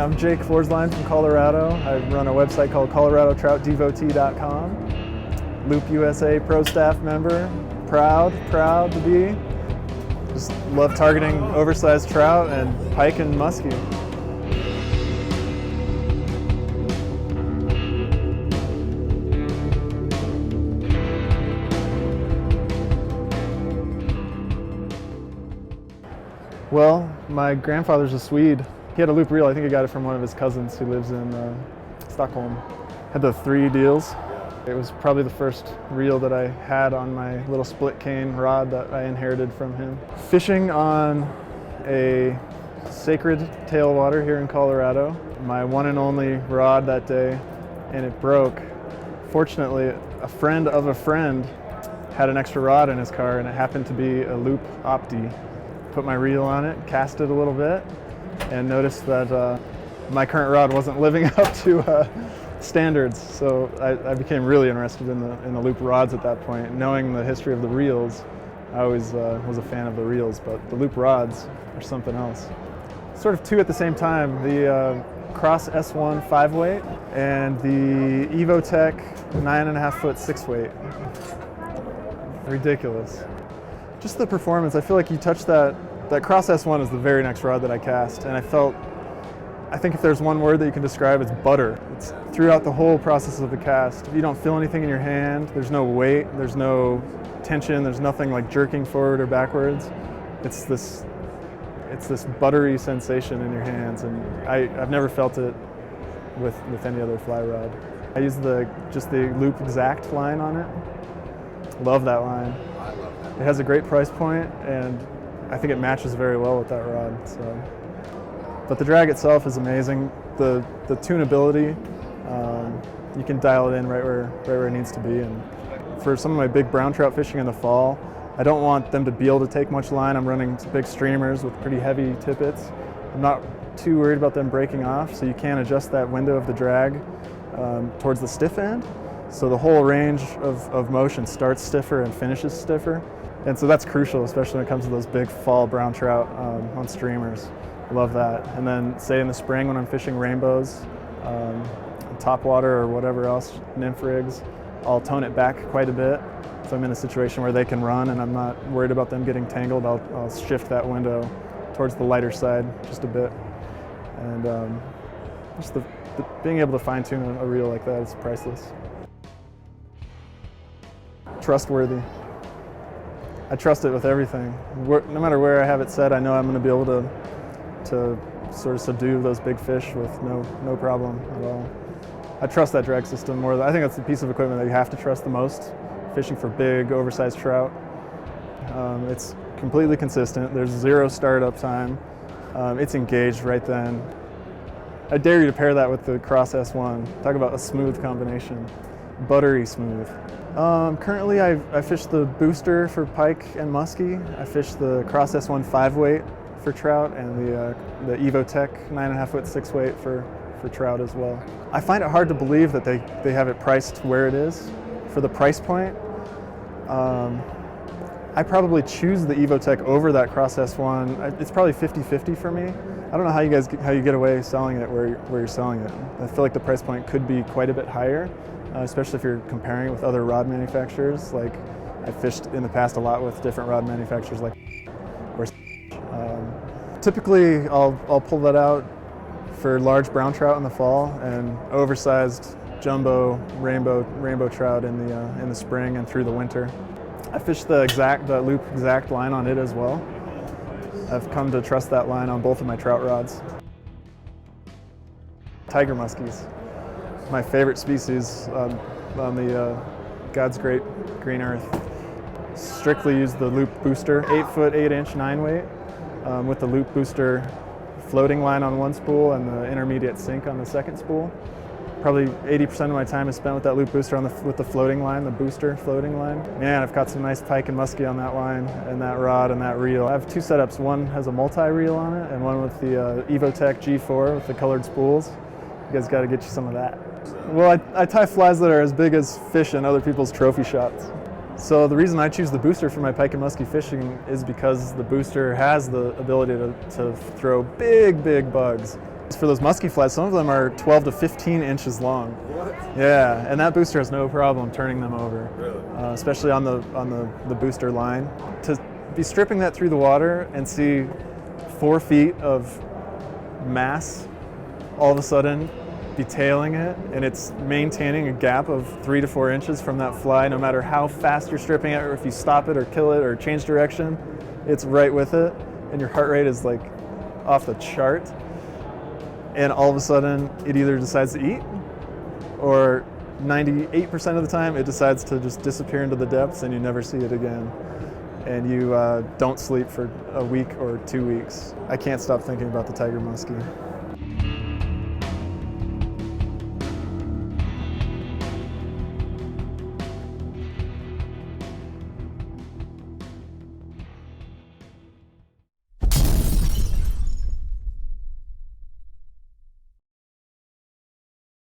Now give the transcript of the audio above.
I'm Jake Forsline from Colorado. I run a website called coloradotroutdevotee.com. Loop USA Pro staff member. Proud to be. Just love targeting oversized trout and pike and musky. Well, my grandfather's a Swede. He had a loop reel. I think he got it from one of his cousins who lives in Stockholm. Had the 3 deals. It was probably the first reel that I had on my little split cane rod that I inherited from him. Fishing on a sacred tailwater here in Colorado. My one and only rod that day, and it broke. Fortunately, a friend of a friend had an extra rod in his car, and it happened to be a Loop Opti. Put my reel on it, cast it a little bit, and noticed that my current rod wasn't living up to standards. So I became really interested in the loop rods at that point. Knowing the history of the reels, I always was a fan of the reels, but the loop rods are something else. Sort of 2 at the same time, the Cross S1 5-weight and the Evotech 9.5-foot 6-weight. Ridiculous. Just the performance, I feel like you touched that Cross S1 is the very next rod that I cast, and I think if there's one word that you can describe, it's butter. It's throughout the whole process of the cast. You don't feel anything in your hand, there's no weight, there's no tension, there's nothing like jerking forward or backwards. It's this buttery sensation in your hands, and I've never felt it with any other fly rod. I use just the Loop Exact line on it. Love that line. It has a great price point, and I think it matches very well with that rod. So, but the drag itself is amazing. The tunability, you can dial it in right where it needs to be. And for some of my big brown trout fishing in the fall, I don't want them to be able to take much line. I'm running big streamers with pretty heavy tippets. I'm not too worried about them breaking off, so you can adjust that window of the drag towards the stiff end. So the whole range of motion starts stiffer and finishes stiffer. And so that's crucial, especially when it comes to those big fall brown trout on streamers. I love that. And then say in the spring when I'm fishing rainbows, topwater or whatever else, nymph rigs, I'll tone it back quite a bit. If I'm in a situation where they can run and I'm not worried about them getting tangled, I'll shift that window towards the lighter side just a bit. And just being able to fine tune a reel like that is priceless. Trustworthy. I trust it with everything. No matter where I have it set, I know I'm going to be able to sort of subdue those big fish with no problem at all. I trust that drag system more. I think that's the piece of equipment that you have to trust the most, fishing for big, oversized trout. It's completely consistent. There's 0 startup time. It's engaged right then. I dare you to pair that with the Cross S1. Talk about a smooth combination. Buttery smooth. Currently I fish the booster for pike and musky. I fish the Cross S1 5-weight for trout and the Evotech 9.5-foot 6-weight for trout as well. I find it hard to believe that they have it priced where it is for the price point. I probably choose the Evotech over that Cross S1. It's probably 50-50 for me. I don't know how you get away selling it where you're selling it. I feel like the price point could be quite a bit higher. Especially if you're comparing it with other rod manufacturers. Like I fished in the past a lot with different rod manufacturers like or typically I'll pull that out for large brown trout in the fall and oversized jumbo rainbow trout in the spring and through the winter. I fish the Loop Exact line on it as well. I've come to trust that line on both of my trout rods. Tiger muskies. My favorite species on the God's great green earth. Strictly use the Loop Booster, 8-foot 8-inch 9-weight with the Loop Booster floating line on one spool and the intermediate sink on the second spool. Probably 80% of my time is spent with that Loop Booster with the floating line, the booster floating line. Man, I've got some nice pike and musky on that line and that rod and that reel. I have 2 setups. One has a multi-reel on it and one with the Evotech G4 with the colored spools. You guys got to get you some of that. Well, I tie flies that are as big as fish in other people's trophy shots. So the reason I choose the booster for my pike and musky fishing is because the booster has the ability to throw big bugs For those musky flies, some of them are 12 to 15 inches long. What? Yeah, and that booster has no problem turning them over, Really? especially on the booster line. To be stripping that through the water and see 4 feet of mass all of a sudden be tailing it, and it's maintaining a gap of 3 to 4 inches from that fly, no matter how fast you're stripping it, or if you stop it or kill it or change direction, it's right with it, and your heart rate is like off the chart. And all of a sudden, it either decides to eat, or 98% of the time, it decides to just disappear into the depths and you never see it again. And you don't sleep for a week or 2 weeks. I can't stop thinking about the tiger muskie.